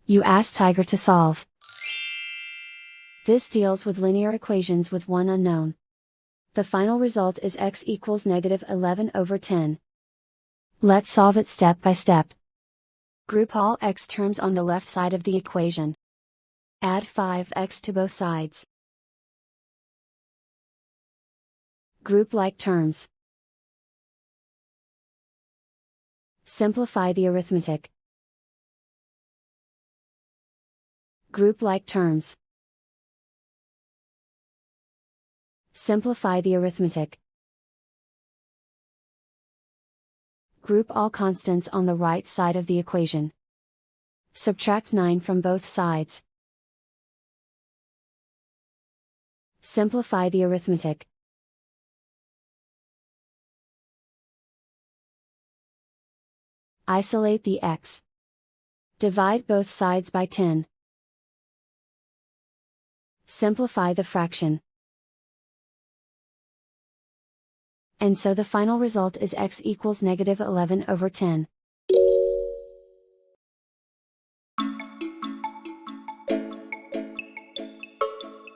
You ask Tiger to solve. This deals with linear equations with one unknown. The final result is x equals -11/10. Let's solve it step by step. Group all x terms on the left side of the equation. Add 5x to both sides. Group like terms. Simplify the arithmetic. Group like terms. Simplify the arithmetic. Group all constants on the right side of the equation. Subtract 9 from both sides. Simplify the arithmetic. Isolate the x. Divide both sides by 10. Simplify the fraction. And so the final result is x equals -11/10.